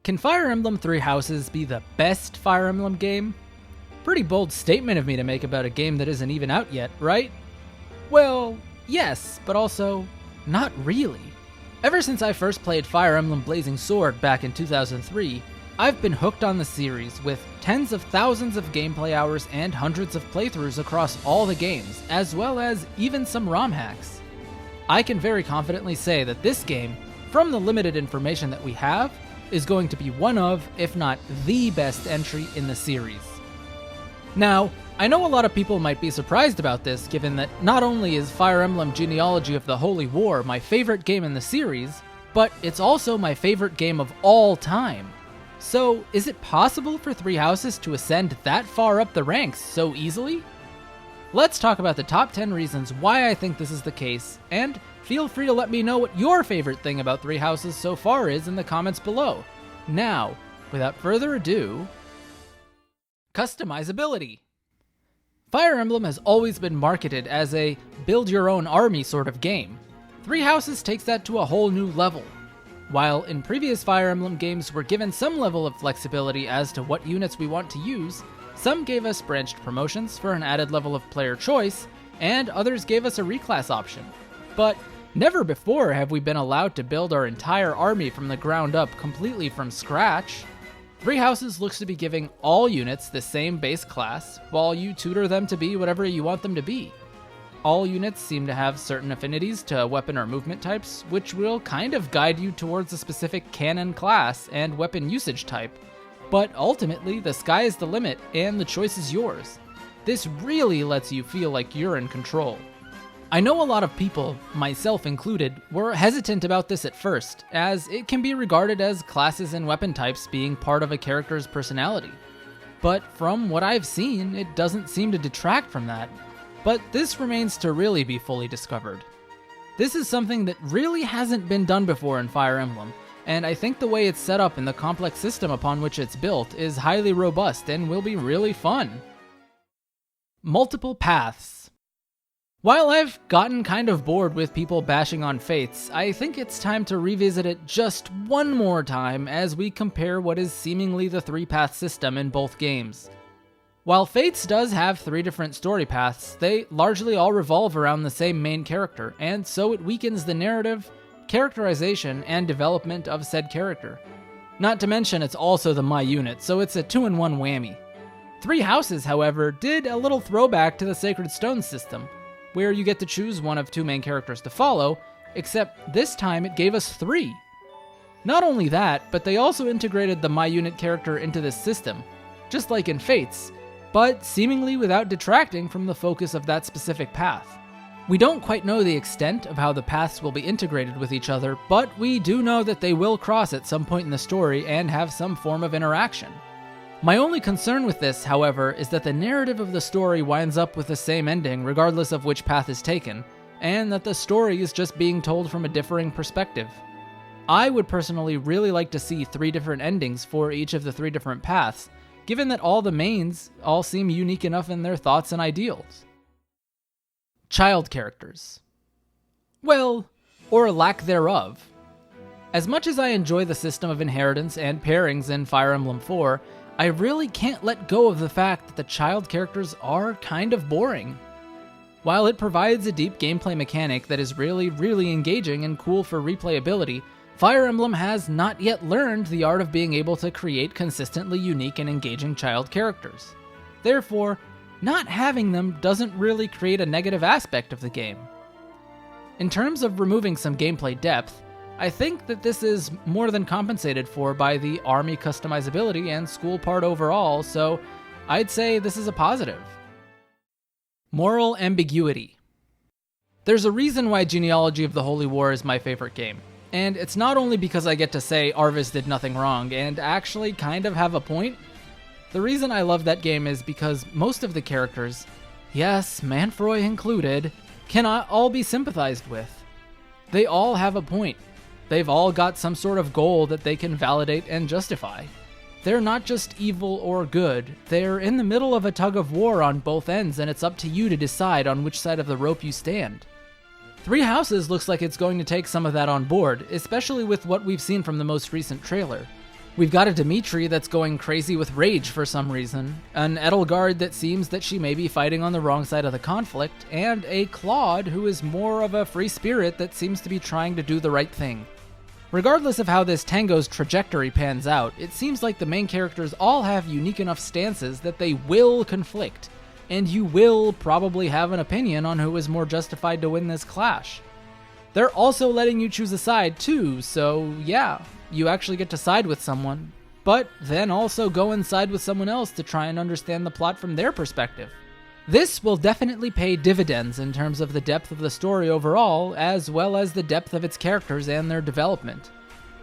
Can Fire Emblem Three Houses be the best Fire Emblem game? Pretty bold statement of me to make about a game that isn't even out yet, right? Well, yes, but also, not really. Ever since I first played Fire Emblem Blazing Sword back in 2003, I've been hooked on the series with tens of thousands of gameplay hours and hundreds of playthroughs across all the games, as well as even some ROM hacks. I can very confidently say that this game, from the limited information that we have, is going to be one of, if not the best entry in the series. Now, I know a lot of people might be surprised about this, given that not only is Fire Emblem Genealogy of the Holy War my favorite game in the series, but it's also my favorite game of all time. So, is it possible for Three Houses to ascend that far up the ranks so easily? Let's talk about the top 10 reasons why I think this is the case, and feel free to let me know what your favorite thing about Three Houses so far is in the comments below. Now, without further ado, Customizability. Fire Emblem has always been marketed as a build-your-own-army sort of game. Three Houses takes that to a whole new level. While in previous Fire Emblem games we're given some level of flexibility as to what units we want to use, some gave us branched promotions for an added level of player choice, and others gave us a reclass option. But never before have we been allowed to build our entire army from the ground up completely from scratch. Three Houses looks to be giving all units the same base class, while you tutor them to be whatever you want them to be. All units seem to have certain affinities to weapon or movement types, which will kind of guide you towards a specific cannon class and weapon usage type. But ultimately, the sky is the limit, and the choice is yours. This really lets you feel like you're in control. I know a lot of people, myself included, were hesitant about this at first, as it can be regarded as classes and weapon types being part of a character's personality. But from what I've seen, it doesn't seem to detract from that. But this remains to really be fully discovered. This is something that really hasn't been done before in Fire Emblem, and I think the way it's set up and the complex system upon which it's built is highly robust and will be really fun. Multiple paths. While I've gotten kind of bored with people bashing on Fates, I think it's time to revisit it just one more time as we compare what is seemingly the three-path system in both games. While Fates does have 3 different story paths, they largely all revolve around the same main character, and so it weakens the narrative, characterization, and development of said character. Not to mention it's also the My unit, so it's a 2-in-1 whammy. Three Houses, however, did a little throwback to the Sacred Stone system, where you get to choose one of 2 main characters to follow, except this time it gave us 3. Not only that, but they also integrated the My Unit character into this system, just like in Fates, but seemingly without detracting from the focus of that specific path. We don't quite know the extent of how the paths will be integrated with each other, but we do know that they will cross at some point in the story and have some form of interaction. My only concern with this, however, is that the narrative of the story winds up with the same ending regardless of which path is taken, and that the story is just being told from a differing perspective. I would personally really like to see 3 different endings for each of the 3 different paths, given that all the mains all seem unique enough in their thoughts and ideals. Child characters. Well, or lack thereof. As much as I enjoy the system of inheritance and pairings in Fire Emblem 4, I really can't let go of the fact that the child characters are kind of boring. While it provides a deep gameplay mechanic that is really engaging and cool for replayability, Fire Emblem has not yet learned the art of being able to create consistently unique and engaging child characters. Therefore, not having them doesn't really create a negative aspect of the game. In terms of removing some gameplay depth, I think that this is more than compensated for by the army customizability and school part overall, so I'd say this is a positive. Moral ambiguity. There's a reason why Genealogy of the Holy War is my favorite game, and it's not only because I get to say Arvis did nothing wrong and actually kind of have a point. The reason I love that game is because most of the characters, yes, Manfroy included, cannot all be sympathized with. They all have a point. They've all got some sort of goal that they can validate and justify. They're not just evil or good, they're in the middle of a tug of war on both ends, and it's up to you to decide on which side of the rope you stand. Three Houses looks like it's going to take some of that on board, especially with what we've seen from the most recent trailer. We've got a Dimitri that's going crazy with rage for some reason, an Edelgard that seems that she may be fighting on the wrong side of the conflict, and a Claude who is more of a free spirit that seems to be trying to do the right thing. Regardless of how this tango's trajectory pans out, it seems like the main characters all have unique enough stances that they will conflict, and you will probably have an opinion on who is more justified to win this clash. They're also letting you choose a side too, so yeah, you actually get to side with someone, but then also go and side with someone else to try and understand the plot from their perspective. This will definitely pay dividends in terms of the depth of the story overall, as well as the depth of its characters and their development.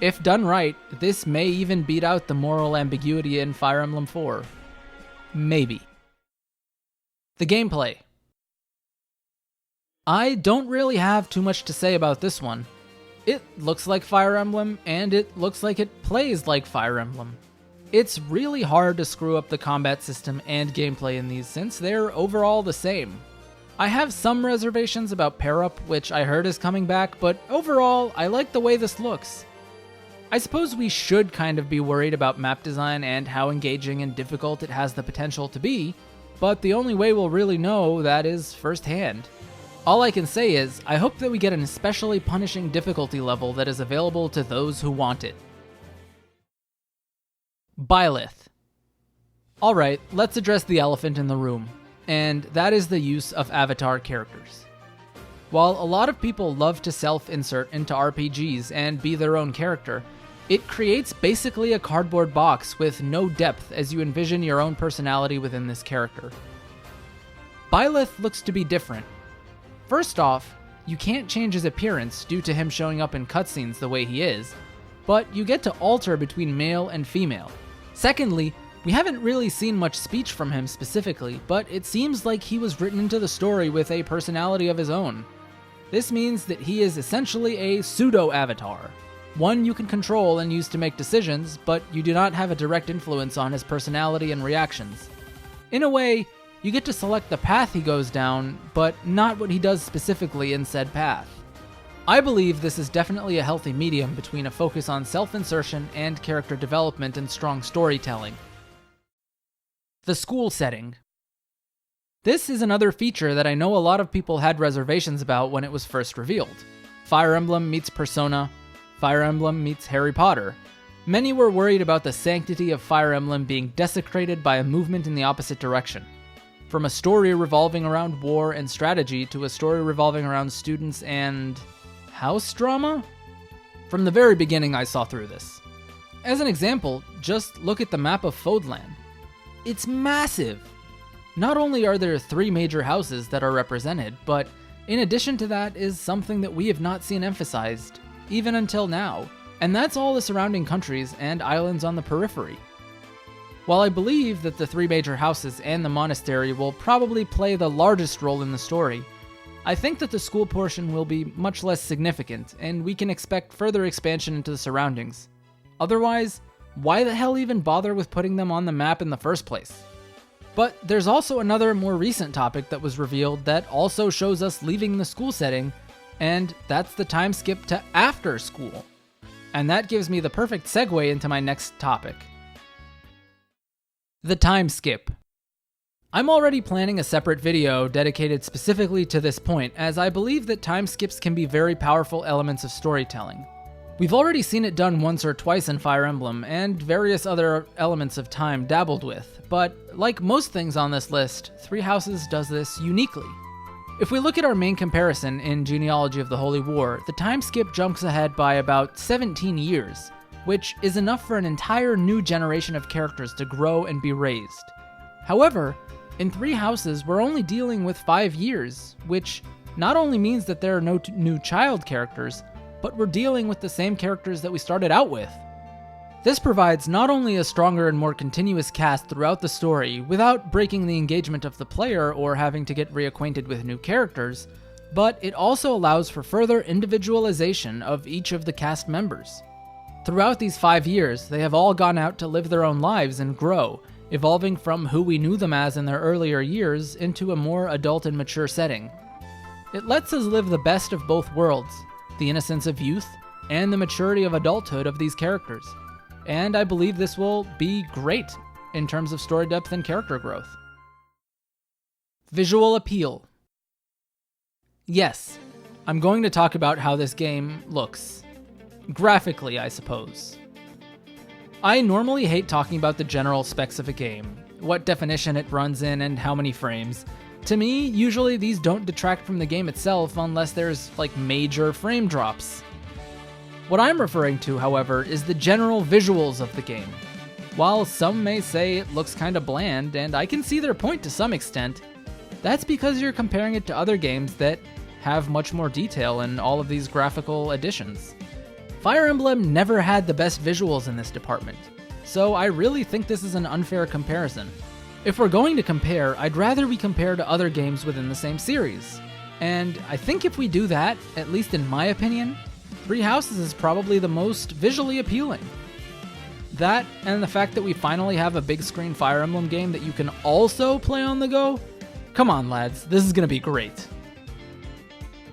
If done right, this may even beat out the moral ambiguity in Fire Emblem 4. Maybe. The gameplay. I don't really have too much to say about this one. It looks like Fire Emblem, and it looks like it plays like Fire Emblem. It's really hard to screw up the combat system and gameplay in these since they're overall the same. I have some reservations about pair-up, which I heard is coming back, but overall, I like the way this looks. I suppose we should kind of be worried about map design and how engaging and difficult it has the potential to be, but the only way we'll really know that is firsthand. All I can say is, I hope that we get an especially punishing difficulty level that is available to those who want it. Byleth. Alright, let's address the elephant in the room, and that is the use of avatar characters. While a lot of people love to self-insert into RPGs and be their own character, it creates basically a cardboard box with no depth as you envision your own personality within this character. Byleth looks to be different. First off, you can't change his appearance due to him showing up in cutscenes the way he is, but you get to alter between male and female. Secondly, we haven't really seen much speech from him specifically, but it seems like he was written into the story with a personality of his own. This means that he is essentially a pseudo-avatar, one you can control and use to make decisions, but you do not have a direct influence on his personality and reactions. In a way, you get to select the path he goes down, but not what he does specifically in said path. I believe this is definitely a healthy medium between a focus on self-insertion and character development and strong storytelling. The school setting. This is another feature that I know a lot of people had reservations about when it was first revealed. Fire Emblem meets Persona, Fire Emblem meets Harry Potter. Many were worried about the sanctity of Fire Emblem being desecrated by a movement in the opposite direction. From a story revolving around war and strategy to a story revolving around students and house drama? From the very beginning, I saw through this. As an example, just look at the map of Fodland. It's massive! Not only are there 3 major houses that are represented, but in addition to that is something that we have not seen emphasized, even until now, and that's all the surrounding countries and islands on the periphery. While I believe that the 3 major houses and the monastery will probably play the largest role in the story, I think that the school portion will be much less significant, and we can expect further expansion into the surroundings. Otherwise, why the hell even bother with putting them on the map in the first place? But there's also another more recent topic that was revealed that also shows us leaving the school setting, and that's the time skip to after school. And that gives me the perfect segue into my next topic. The time skip. I'm already planning a separate video dedicated specifically to this point, as I believe that time skips can be very powerful elements of storytelling. We've already seen it done once or twice in Fire Emblem, and various other elements of time dabbled with, but like most things on this list, Three Houses does this uniquely. If we look at our main comparison in Genealogy of the Holy War, the time skip jumps ahead by about 17 years, which is enough for an entire new generation of characters to grow and be raised. However, in Three Houses, we're only dealing with 5 years, which not only means that there are no new child characters, but we're dealing with the same characters that we started out with. This provides not only a stronger and more continuous cast throughout the story without breaking the engagement of the player or having to get reacquainted with new characters, but it also allows for further individualization of each of the cast members. Throughout these 5 years, they have all gone out to live their own lives and grow, evolving from who we knew them as in their earlier years into a more adult and mature setting. It lets us live the best of both worlds, the innocence of youth and the maturity of adulthood of these characters. and I believe this will be great in terms of story depth and character growth. Visual appeal. Yes, I'm going to talk about how this game looks. Graphically, I suppose. I normally hate talking about the general specs of a game, what definition it runs in and how many frames. To me, usually these don't detract from the game itself unless there's like major frame drops. What I'm referring to, however, is the general visuals of the game. While some may say it looks kinda bland, and I can see their point to some extent, that's because you're comparing it to other games that have much more detail in all of these graphical additions. Fire Emblem never had the best visuals in this department, so I really think this is an unfair comparison. If we're going to compare, I'd rather we compare to other games within the same series. And I think if we do that, at least in my opinion, Three Houses is probably the most visually appealing. That, and the fact that we finally have a big screen Fire Emblem game that you can also play on the go? Come on, lads, this is gonna be great.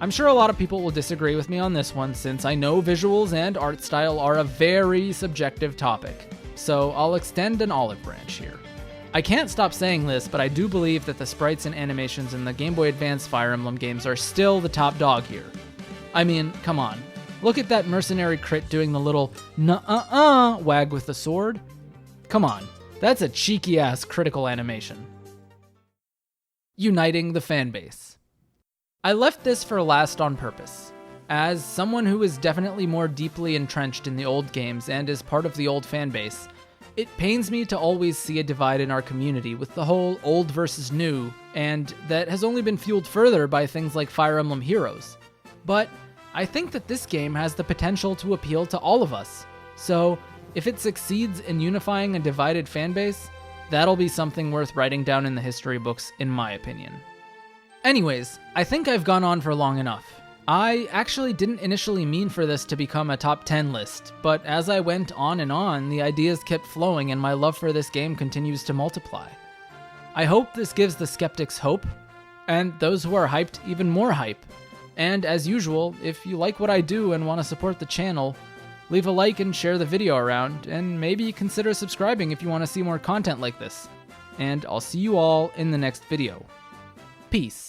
I'm sure a lot of people will disagree with me on this one, since I know visuals and art style are a very subjective topic, so I'll extend an olive branch here. I can't stop saying this, but I do believe that the sprites and animations in the Game Boy Advance Fire Emblem games are still the top dog here. I mean, come on. Look at that mercenary crit doing the little nuh-uh-uh wag with the sword. Come on, that's a cheeky-ass critical animation. Uniting the Fanbase. I left this for last on purpose. As someone who is definitely more deeply entrenched in the old games and is part of the old fanbase, it pains me to always see a divide in our community with the whole old versus new, and that has only been fueled further by things like Fire Emblem Heroes. But I think that this game has the potential to appeal to all of us, so if it succeeds in unifying a divided fanbase, that'll be something worth writing down in the history books, in my opinion. Anyways, I think I've gone on for long enough. I actually didn't initially mean for this to become a top 10 list, but as I went on and on, the ideas kept flowing and my love for this game continues to multiply. I hope this gives the skeptics hope, and those who are hyped even more hype. And as usual, if you like what I do and want to support the channel, leave a like and share the video around, and maybe consider subscribing if you want to see more content like this. And I'll see you all in the next video. Peace.